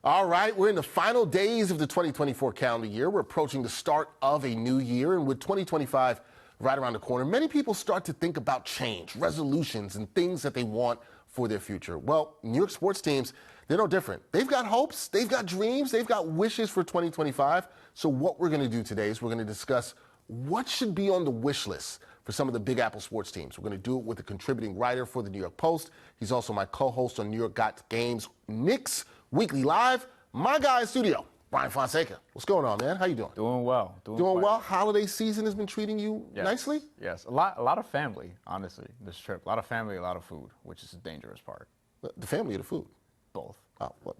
All right, we're in the final days of the 2024 calendar year. We're approaching the start of a new year, and with 2025 right around the corner, many people start to think about change, resolutions, and things that they want for their future. Well, New York sports teams, they're no different. They've got hopes, they've got dreams, they've got wishes for 2025. So what we're going to do today is we're going to discuss what should be on the wish list for some of the Big Apple sports teams. We're going to do it with a contributing writer for the New York Post. He's also my co-host on New York Got Games Knicks Weekly Live. My guy in studio, Bryan Fonseca. What's going on, man? How you doing? Doing well. Doing well? Holiday season has been treating you nicely? Yes. A lot of family, honestly, this trip. A lot of family, a lot of food, which is the dangerous part. The family or the food? Both. Oh, well,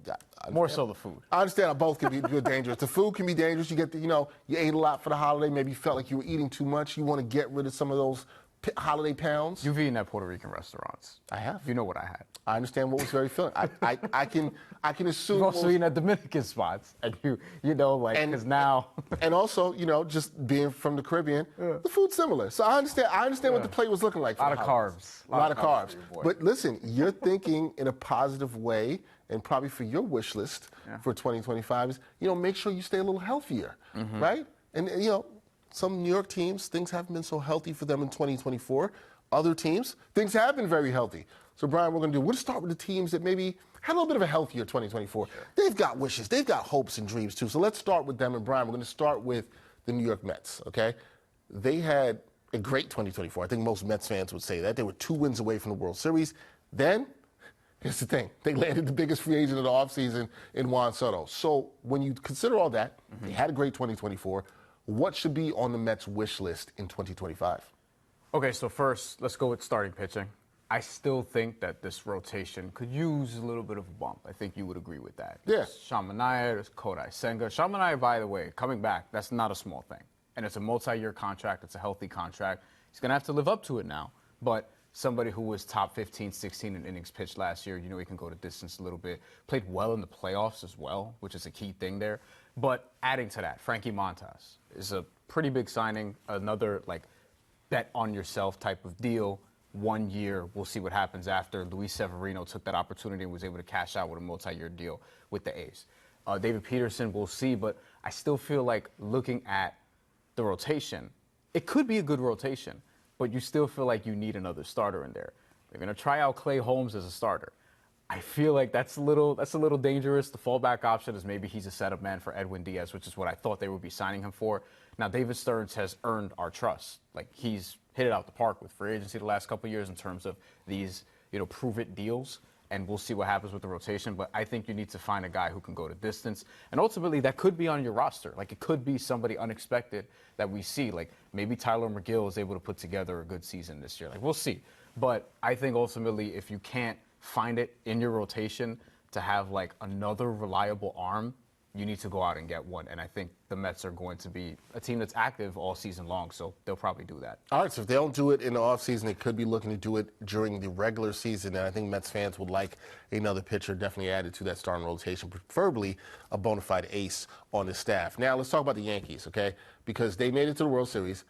more so the food. I understand how both can be dangerous. The food can be dangerous. You get you ate a lot for the holiday. Maybe you felt like you were eating too much. You want to get rid of some of those holiday pounds. You've eaten at Puerto Rican restaurants. I have. You know what I had. I understand what was very filling. I can assume. You've also eaten at Dominican spots, and because now. And also, just being from the Caribbean, the food's similar. So I understand what the plate was looking like. A lot of carbs. A lot of carbs. But listen, you're thinking in a positive way, and probably for your wish list for 2025 is, make sure you stay a little healthier, right? And some New York teams, things haven't been so healthy for them in 2024. Other teams, things have been very healthy. So, Bryan, we're going to start with the teams that maybe had a little bit of a healthier 2024. Sure. They've got wishes. They've got hopes and dreams, too. So let's start with them. And, Bryan, we're going to start with the New York Mets, okay? They had a great 2024. I think most Mets fans would say that. They were 2 wins away from the World Series. Then, here's the thing. They landed the biggest free agent of the offseason in Juan Soto. So when you consider all that, they had a great 2024. What should be on the Mets' wish list in 2025? Okay, so first, let's go with starting pitching. I still think that this rotation could use a little bit of a bump. I think you would agree with that. Yeah. There's Sean Manaea, there's Kodai Senga. Sean Manaea, by the way, coming back, that's not a small thing. And it's a multi-year contract. It's a healthy contract. He's going to have to live up to it now. But somebody who was top 15, 16 in innings pitched last year, he can go to distance a little bit. Played well in the playoffs as well, which is a key thing there. But adding to that, Frankie Montas is a pretty big signing, another bet on yourself type of deal. 1 year, we'll see what happens after. Luis Severino took that opportunity and was able to cash out with a multi-year deal with the A's. David Peterson, we'll see, but I still feel like looking at the rotation, it could be a good rotation, but you still feel like you need another starter in there. They're going to try out Clay Holmes as a starter. I feel like that's a little dangerous. The fallback option is maybe he's a setup man for Edwin Diaz, which is what I thought they would be signing him for. Now, David Stearns has earned our trust. He's hit it out the park with free agency the last couple of years in terms of these, prove-it deals, and we'll see what happens with the rotation. But I think you need to find a guy who can go to distance, and ultimately that could be on your roster. It could be somebody unexpected that we see. Maybe Tyler McGill is able to put together a good season this year. We'll see. But I think ultimately if you can't find it in your rotation to have another reliable arm, you need to go out and get one. And I think the Mets are going to be a team that's active all season long, so they'll probably do that. All right, so if they don't do it in the offseason, they could be looking to do it during the regular season. And I think Mets fans would like another pitcher definitely added to that starting rotation, preferably a bona fide ace on the staff. Now, let's talk about the Yankees, okay? Because they made it to the World Series,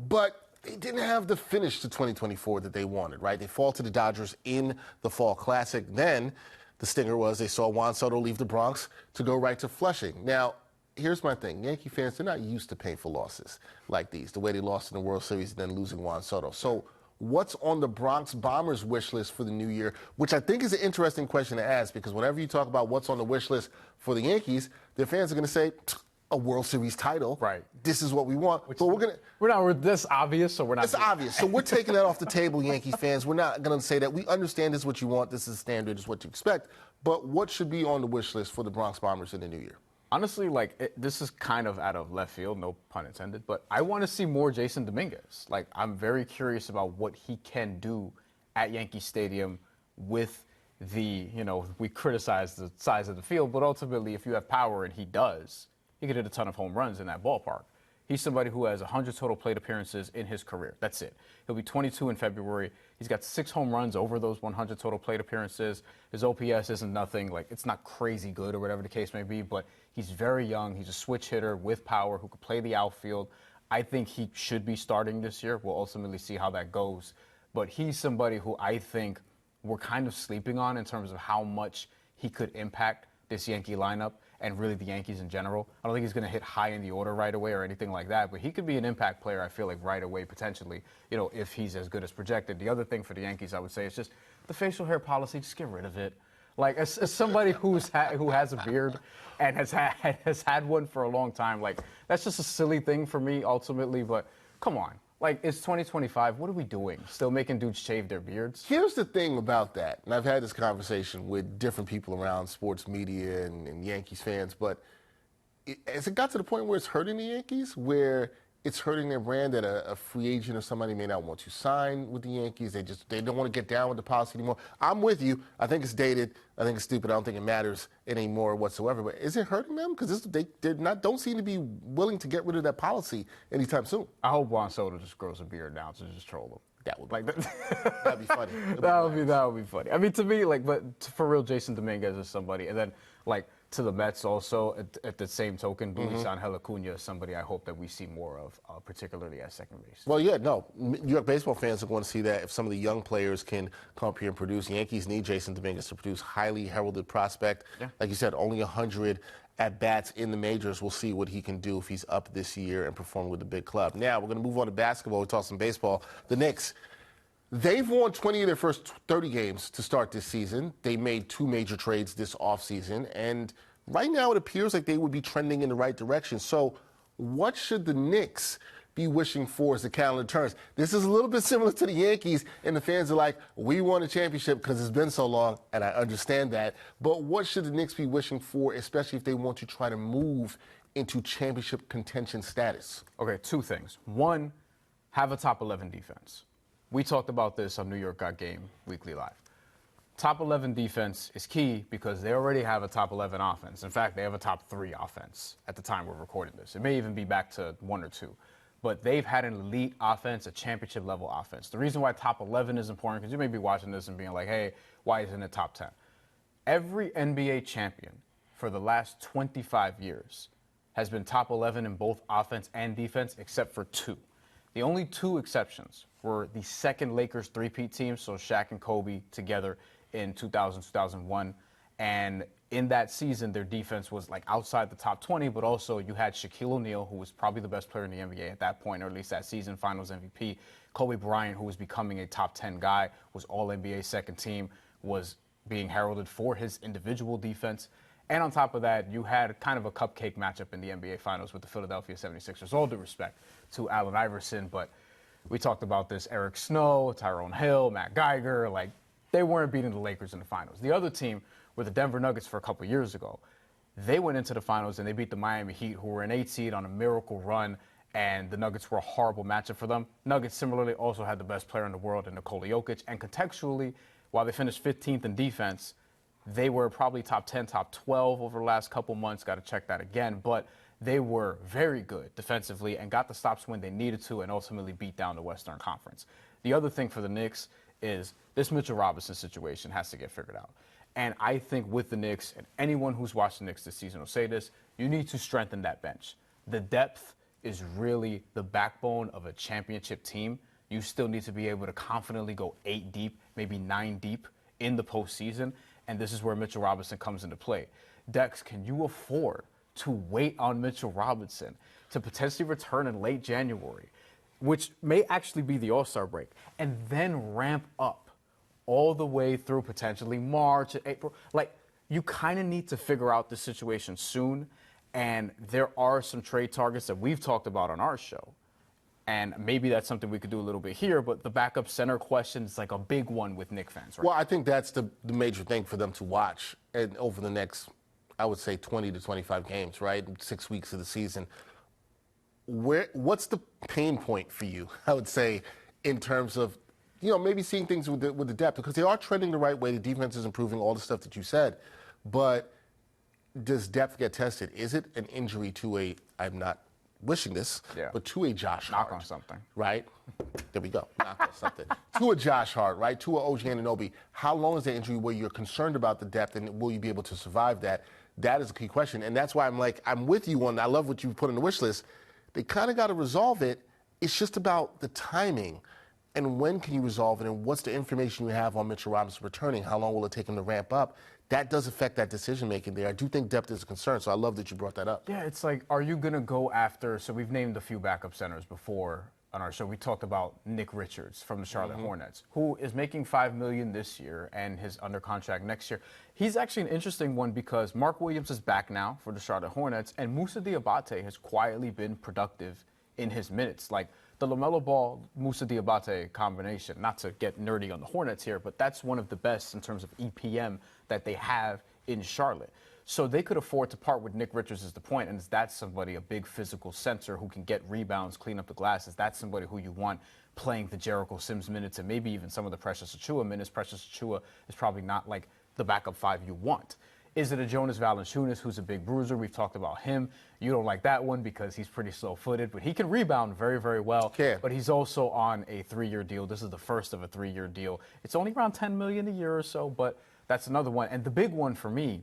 but they didn't have the finish to 2024 that they wanted, right? They fall to the Dodgers in the Fall Classic. Then the stinger was they saw Juan Soto leave the Bronx to go right to Flushing. Now, here's my thing. Yankee fans, they're not used to painful losses like these, the way they lost in the World Series and then losing Juan Soto. So what's on the Bronx Bombers wish list for the new year, which I think is an interesting question to ask, because whenever you talk about what's on the wish list for the Yankees, their fans are going to say, a World Series title. Right. This is what we want. But we're this obvious, so we're not. It's obvious. So we're taking that off the table, Yankee fans. We're not going to say that. We understand this is what you want. This is standard. This is what you expect. But what should be on the wish list for the Bronx Bombers in the new year? Honestly, this is kind of out of left field, no pun intended, but I want to see more Jason Dominguez. I'm very curious about what he can do at Yankee Stadium with we criticize the size of the field, but ultimately if you have power, and he does, he could hit a ton of home runs in that ballpark. He's somebody who has 100 total plate appearances in his career. That's it. He'll be 22 in February. He's got 6 home runs over those 100 total plate appearances. His OPS isn't nothing. It's not crazy good or whatever the case may be, but he's very young. He's a switch hitter with power who could play the outfield. I think he should be starting this year. We'll ultimately see how that goes. But he's somebody who I think we're kind of sleeping on in terms of how much he could impact this Yankee lineup and really the Yankees in general. I don't think he's going to hit high in the order right away or anything like that, but he could be an impact player, I feel like, right away potentially, if he's as good as projected. The other thing for the Yankees, I would say, is just the facial hair policy. Just get rid of it. Like, as somebody who has a beard and has had one for a long time, like, that's just a silly thing for me ultimately, but come on. Like, it's 2025. What are we doing? Still making dudes shave their beards? Here's the thing about that, and I've had this conversation with different people around sports media and Yankees fans, but as it got to the point where it's hurting the Yankees, where it's hurting their brand that a free agent or somebody may not want to sign with the Yankees. They don't want to get down with the policy anymore. I'm with you. I think it's dated. I think it's stupid. I don't think it matters anymore whatsoever. But is it hurting them? Because they don't seem to be willing to get rid of that policy anytime soon. I hope Juan Soto just grows a beard now to just troll them. That would be that'd be funny. That would be funny. I mean, to me, like, but for real, Jason Dominguez is somebody, and then like to the Mets also. At the same token, Luis Angel Acuna is somebody I hope that we see more of, particularly at second base. Well, yeah, no, New York baseball fans are going to see that if some of the young players can come up here and produce. The Yankees need Jason Dominguez to produce. Highly heralded prospect. Yeah. Like you said, only 100 at-bats in the majors. We'll see what he can do if he's up this year and perform with the big club. Now, we're going to move on to basketball. We'll talk some baseball. The Knicks, they've won 20 of their first 30 games to start this season. They made 2 major trades this offseason, and right now it appears like they would be trending in the right direction. So what should the Knicks be wishing for as the calendar turns? This is a little bit similar to the Yankees, and the fans are like, we won a championship because it's been so long, and I understand that. But what should the Knicks be wishing for, especially if they want to try to move into championship contention status? Okay, 2 things. 1, have a top 11 defense. We talked about this on New York Got Game Weekly Live. Top 11 defense is key because they already have a top 11 offense. In fact, they have a top 3 offense at the time we're recording this. It may even be back to 1 or 2. But they've had an elite offense, a championship-level offense. The reason why top 11 is important, because you may be watching this and being like, hey, why isn't it top 10? Every NBA champion for the last 25 years has been top 11 in both offense and defense, except for 2. The only 2 exceptions were the second Lakers three-peat team, so Shaq and Kobe together in 2000, 2001. And in that season, their defense was like outside the top 20, but also you had Shaquille O'Neal, who was probably the best player in the NBA at that point, or at least that season, Finals MVP. Kobe Bryant, who was becoming a top 10 guy, was All-NBA second team, was being heralded for his individual defense. And on top of that, you had kind of a cupcake matchup in the NBA Finals with the Philadelphia 76ers. All due respect to Allen Iverson, but we talked about this, Eric Snow, Tyrone Hill, Matt Geiger, like they weren't beating the Lakers in the finals. The other team were the Denver Nuggets for a couple years ago. They went into the finals and they beat the Miami Heat, who were an 8 seed on a miracle run, and the Nuggets were a horrible matchup for them. Nuggets similarly also had the best player in the world in Nikola Jokic, and contextually, while they finished 15th in defense, they were probably top 10, top 12 over the last couple months. Got to check that again, but they were very good defensively and got the stops when they needed to and ultimately beat down the Western Conference. The other thing for the Knicks is this Mitchell Robinson situation has to get figured out. And I think with the Knicks, and anyone who's watched the Knicks this season will say this, you need to strengthen that bench. The depth is really the backbone of a championship team. You still need to be able to confidently go 8 deep, maybe 9 deep in the postseason. And this is where Mitchell Robinson comes into play. Dex, can you afford to wait on Mitchell Robinson to potentially return in late January, which may actually be the All-Star break, and then ramp up all the way through potentially March, April? Like, you kind of need to figure out the situation soon, and there are some trade targets that we've talked about on our show, and maybe that's something we could do a little bit here, but the backup center question is like a big one with Knicks fans, right? Well, I think that's the major thing for them to watch and over the next, I would say, 20 to 25 games, right? 6 weeks of the season. What's the pain point for you, I would say, in terms of, maybe seeing things with the depth? Because they are trending the right way. The defense is improving, all the stuff that you said. But does depth get tested? Is it an injury to I'm not wishing this, but to a Josh Hart? Knock on something. Right? There we go. Knock on something. To a Josh Hart, right? To a OG Anunoby. How long is the injury where you're concerned about the depth, and will you be able to survive that? That is a key question. And that's why I'm with you on, I love what you put on the wish list. They kind of got to resolve it. It's just about the timing. and when can you resolve it, and what's the information you have on Mitchell Robinson returning? How long will it take him to ramp up? That does affect that decision-making there. I do think depth is a concern, so I love that you brought that up. Yeah, it's like, are you going to go after, so we've named a few backup centers before on our show. We talked about Nick Richards from the Charlotte Hornets, who is making $5 million this year and is under contract next year. He's actually an interesting one because Mark Williams is back now for the Charlotte Hornets, and Moussa Diabate has quietly been productive in his minutes. Like, the LaMelo Ball, Moussa Diabate combination, not to get nerdy on the Hornets here, but that's one of the best in terms of EPM that they have in Charlotte. So they could afford to part with Nick Richards is the point, and is that somebody, a big physical center who can get rebounds, clean up the glass? Is that somebody who you want playing the Jericho Sims minutes and maybe even some of the Precious Achiuwa minutes? Precious Achiuwa is probably not like the backup five you want. Is it a Jonas Valanciunas, who's a big bruiser? We've talked about him. You don't like that one because he's pretty slow-footed, but he can rebound very, very well. Yeah. But he's also on a 3-year deal. This is the first of a 3-year deal. It's only around $10 million a year or so, but that's another one. And the big one for me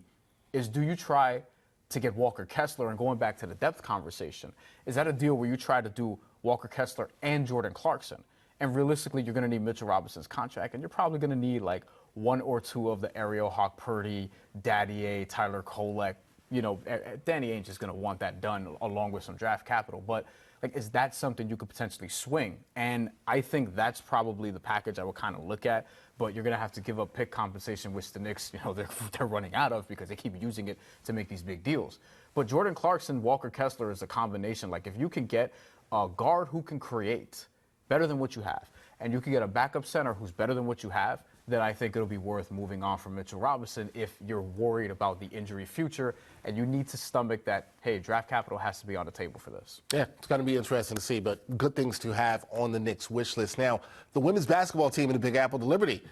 is, do you try to get Walker Kessler? And going back to the depth conversation, is that a deal where you try to do Walker Kessler and Jordan Clarkson? And realistically, you're going to need Mitchell Robinson's contract, and you're probably going to need like one or two of the Ariel Hawk Purdy, Daddier, Tyler Kolek. You know, Danny Ainge is going to want that done along with some draft capital. But like, is that something you could potentially swing? And I think that's probably the package I would kind of look at. But you're going to have to give up pick compensation, which the Knicks, you know, they're running out of because they keep using it to make these big deals. But Jordan Clarkson, Walker Kessler is a combination. Like, if you can get a guard who can create better than what you have, and you can get a backup center who's better than what you have, then I think it'll be worth moving on from Mitchell Robinson if you're worried about the injury future and you need to stomach that, hey, draft capital has to be on the table for this. Yeah, it's going to be interesting to see, but good things to have on the Knicks wish list. Now, the women's basketball team in the Big Apple, the Liberty,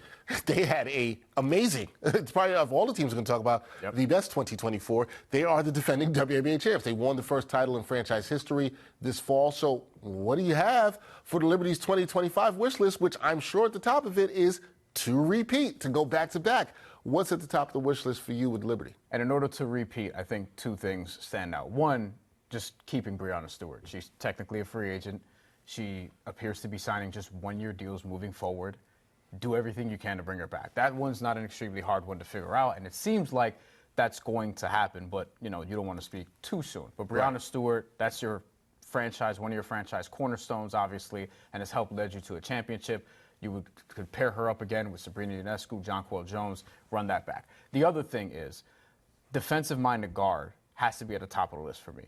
they had a amazing, it's probably of all the teams we're going to talk about, the best 2024. They are the defending WNBA champs. They won the first title in franchise history this fall. So what do you have for the Liberty's 2025 wish list, which I'm sure at the top of it is to repeat, to go back-to-back. What's at the top of the wish list for you with Liberty? And in order to repeat, I think two things stand out. One, just keeping Breanna Stewart. She's technically a free agent. She appears to be signing just one-year deals moving forward. Do everything you can to bring her back. That one's not an extremely hard one to figure out, and it seems like that's going to happen, but, you know, you don't want to speak too soon. But Breanna Stewart, that's your franchise, one of your franchise cornerstones, obviously, and has helped lead you to a championship. You could pair her up again with Sabrina Ionescu, Jonquel Jones, run that back. The other thing is, defensive-minded guard has to be at the top of the list for me.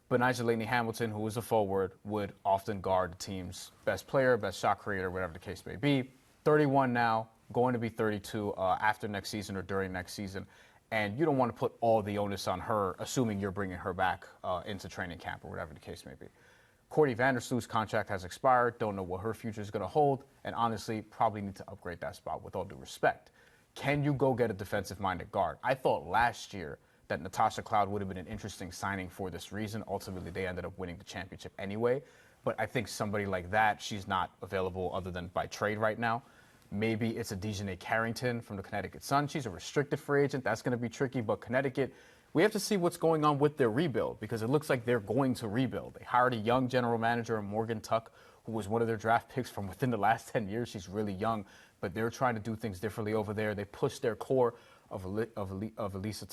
But Nyjah Hamilton, who is a forward, would often guard the team's best player, best shot creator, whatever the case may be. 31 now, going to be 32 after next season or during next season. And you don't want to put all the onus on her, assuming you're bringing her back into training camp or whatever the case may be. Cordy Vandersloot's contract has expired. Don't know what her future is going to hold. And honestly, probably need to upgrade that spot with all due respect. Can you go get a defensive-minded guard? I thought last year that Natasha Cloud would have been an interesting signing for this reason. Ultimately, they ended up winning the championship anyway. But I think somebody like that, she's not available other than by trade right now. Maybe it's a Dejanay Carrington from the Connecticut Sun. She's a restricted free agent. That's going to be tricky. But Connecticut, we have to see what's going on with their rebuild because it looks like they're going to rebuild. They hired a young general manager, Morgan Tuck, who was one of their draft picks from within the last 10 years. She's really young, but they're trying to do things differently over there. They pushed their core of Alyssa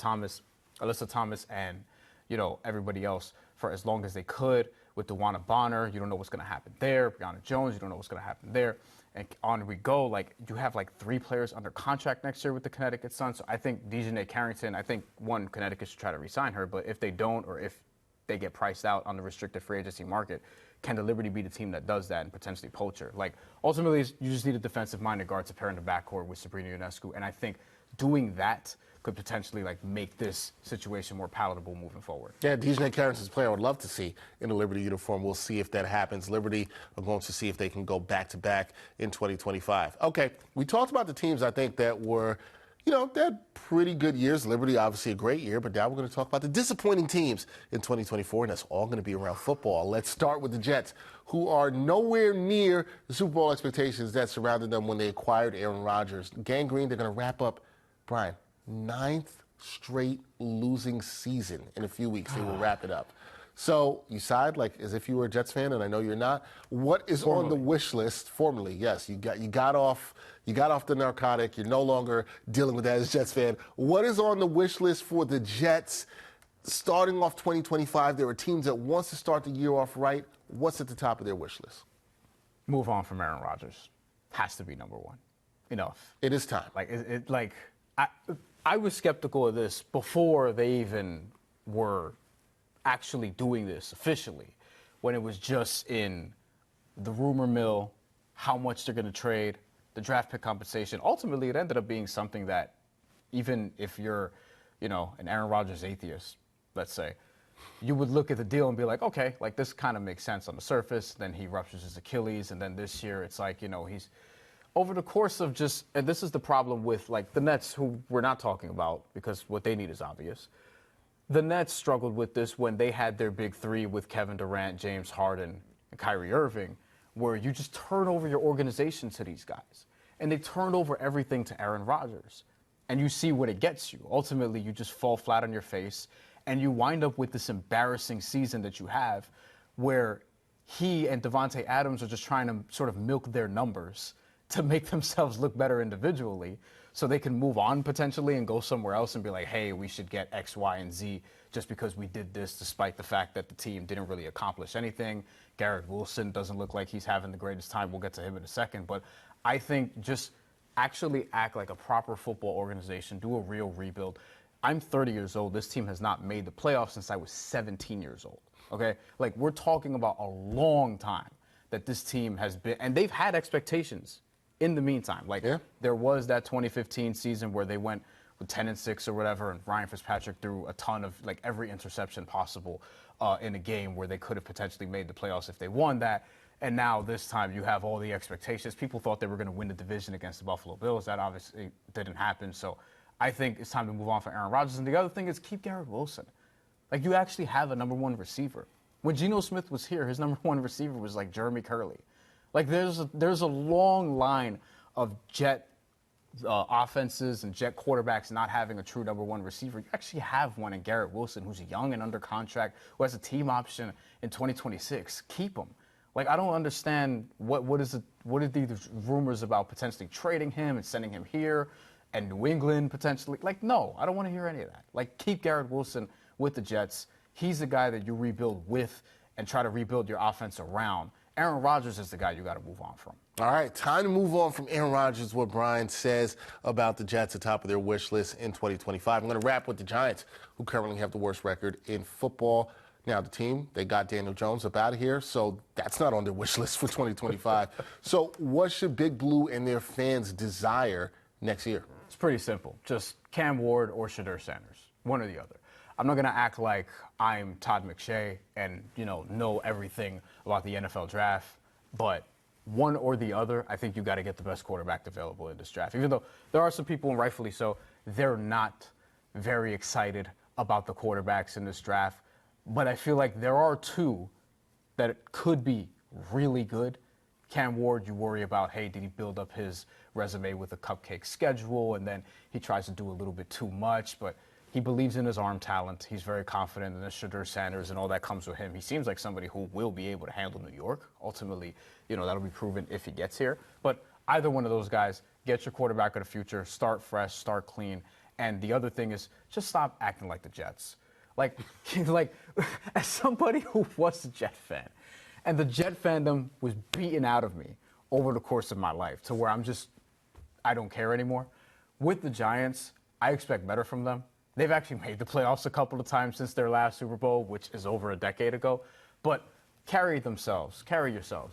Thomas and, you know, everybody else for as long as they could. With DeWanna Bonner, you don't know what's going to happen there. Brianna Jones, you don't know what's going to happen there. And on we go. Like, you have like 3 players under contract next year with the Connecticut Sun. So I think Dejanay Carrington, I think, one, Connecticut should try to re-sign her. But if they don't, or if they get priced out on the restricted free agency market, can the Liberty be the team that does that and potentially poach her? Like, ultimately, you just need a defensive-minded guard to pair in the backcourt with Sabrina Ionescu. And I think doing that could potentially like make this situation more palatable moving forward. Yeah, Dejanay Carrington's a player I would love to see in a Liberty uniform. We'll see if that happens. Liberty are going to see if they can go back-to-back in 2025. Okay, we talked about the teams I think that were, you know, they had pretty good years. Liberty, obviously a great year, but now we're going to talk about the disappointing teams in 2024, and that's all going to be around football. Let's start with the Jets, who are nowhere near the Super Bowl expectations that surrounded them when they acquired Aaron Rodgers. Gang Green, they're going to wrap up, Brian, 9th straight losing season in a few weeks. They will wrap it up. So you side like as if you were a Jets fan, and I know you're not. What is on the wish list? Formerly, yes, you got off the narcotic. You're no longer dealing with that as a Jets fan. What is on the wish list for the Jets starting off 2025? There are teams that wants to start the year off right. What's at the top of their wish list? Move on from Aaron Rodgers. Has to be number one. Enough. It is time. I was skeptical of this before they even were actually doing this officially, when it was just in the rumor mill, how much they're going to trade, the draft pick compensation. Ultimately, it ended up being something that, even if you're, an Aaron Rodgers atheist, let's say, you would look at the deal and be like, okay, like this kind of makes sense on the surface. Then he ruptures his Achilles, and then this year it's like, he's over the course of just, and this is the problem with like the Nets, who we're not talking about because what they need is obvious. The Nets struggled with this when they had their big three with Kevin Durant, James Harden, and Kyrie Irving, where you just turn over your organization to these guys. And they turned over everything to Aaron Rodgers. And you see what it gets you. Ultimately, you just fall flat on your face, and you wind up with this embarrassing season that you have where he and Devontae Adams are just trying to sort of milk their numbers to make themselves look better individually so they can move on potentially and go somewhere else and be like, hey, we should get X, Y, and Z just because we did this, despite the fact that the team didn't really accomplish anything. Garrett Wilson doesn't look like he's having the greatest time. We'll get to him in a second. But I think just actually act like a proper football organization, do a real rebuild. I'm 30 years old. This team has not made the playoffs since I was 17 years old. Okay? Like, we're talking about a long time that this team has been, and they've had expectations in the meantime. Like, there was that 2015 season where they went with 10-6 or whatever, and Ryan Fitzpatrick threw a ton of, like, every interception possible in a game where they could have potentially made the playoffs if they won that. And now this time you have all the expectations. People thought they were going to win the division against the Buffalo Bills. That obviously didn't happen. So I think it's time to move on from Aaron Rodgers. And the other thing is keep Garrett Wilson. Like, you actually have a number one receiver. When Geno Smith was here, his number one receiver was like Jeremy Curley. Like, there's a long line of Jet offenses and Jet quarterbacks not having a true number one receiver. You actually have one in Garrett Wilson, who's young and under contract, who has a team option in 2026. Keep him. Like, I don't understand what are these rumors about potentially trading him and sending him here and New England potentially. Like, no, I don't want to hear any of that. Like, keep Garrett Wilson with the Jets. He's the guy that you rebuild with and try to rebuild your offense around. Aaron Rodgers is the guy you got to move on from. All right, time to move on from Aaron Rodgers, what Bryan says about the Jets at the top of their wish list in 2025. I'm going to wrap with the Giants, who currently have the worst record in football. Now, the team, they got Daniel Jones up out of here, so that's not on their wish list for 2025. So what should Big Blue and their fans desire next year? It's pretty simple. Just Cam Ward or Shedeur Sanders, one or the other. I'm not going to act like I'm Todd McShay and, know everything about the NFL draft, but one or the other, I think you got to get the best quarterback available in this draft. Even though there are some people, and rightfully so, they're not very excited about the quarterbacks in this draft. But I feel like there are two that could be really good. Cam Ward, you worry about, hey, did he build up his resume with a cupcake schedule, and then he tries to do a little bit too much, but he believes in his arm talent. He's very confident in the Shedeur Sanders, and all that comes with him. He seems like somebody who will be able to handle New York. Ultimately, that'll be proven if he gets here. But either one of those guys, get your quarterback of the future, start fresh, start clean. And the other thing is just stop acting like the Jets. Like, as somebody who was a Jet fan, and the Jet fandom was beaten out of me over the course of my life to where I don't care anymore. With the Giants, I expect better from them. They've actually made the playoffs a couple of times since their last Super Bowl, which is over a decade ago. But carry yourselves,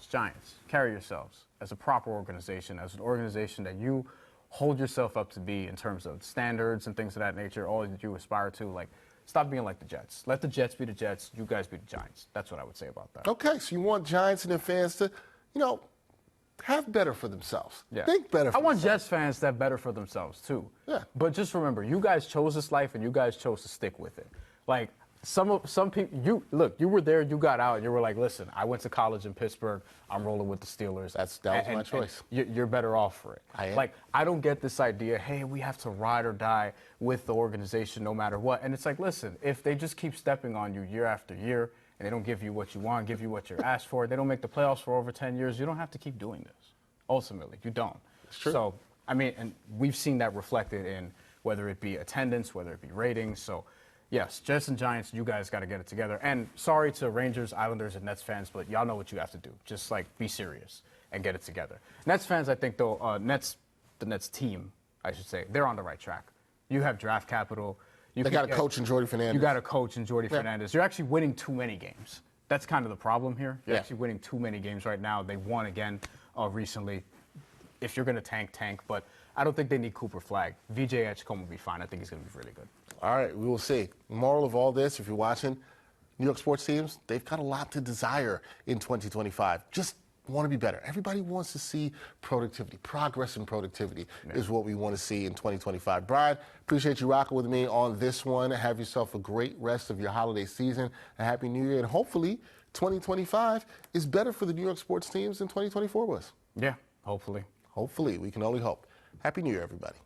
Giants, carry yourselves as a proper organization, as an organization that you hold yourself up to be in terms of standards and things of that nature, all that you aspire to. Like, stop being like the Jets. Let the Jets be the Jets. You guys be the Giants. That's what I would say about that. Okay, so you want Giants and their fans to, have better for themselves. Yeah. Think better for themselves. I want Jets fans to have better for themselves, too. Yeah. But just remember, you guys chose this life, and you guys chose to stick with it. Like, some people, you were there, you got out, and you were like, listen, I went to college in Pittsburgh. I'm rolling with the Steelers. That was my choice. You're better off for it. I am. Like, I don't get this idea, hey, we have to ride or die with the organization no matter what. And it's like, listen, if they just keep stepping on you year after year, and they don't give you what you want, give you what you're asked for, they don't make the playoffs for over 10 years, you don't have to keep doing this. Ultimately, you don't. It's true. So, I mean, and we've seen that reflected in whether it be attendance, whether it be ratings. So, yes, Jets and Giants, you guys got to get it together. And sorry to Rangers, Islanders, and Nets fans, but y'all know what you have to do. Just, like, be serious and get it together. Nets fans, I think, though, the Nets team, I should say, they're on the right track. You have draft capital. They got a coach in Jordy Fernandez. You got a coach in Jordy Fernandez. You're actually winning too many games. That's kind of the problem here. You're actually winning too many games right now. They won again recently. If you're going to tank. But I don't think they need Cooper Flag. VJ Edgecombe will be fine. I think he's going to be really good. All right, we will see. The moral of all this, if you're watching, New York sports teams, they've got a lot to desire in 2025. Just want to be better. Everybody wants to see productivity. Progress in productivity is what we want to see in 2025. Bryan, appreciate you rocking with me on this one. Have yourself a great rest of your holiday season. A Happy New Year. And hopefully 2025 is better for the New York sports teams than 2024 was. Yeah, hopefully. Hopefully. We can only hope. Happy New Year, everybody.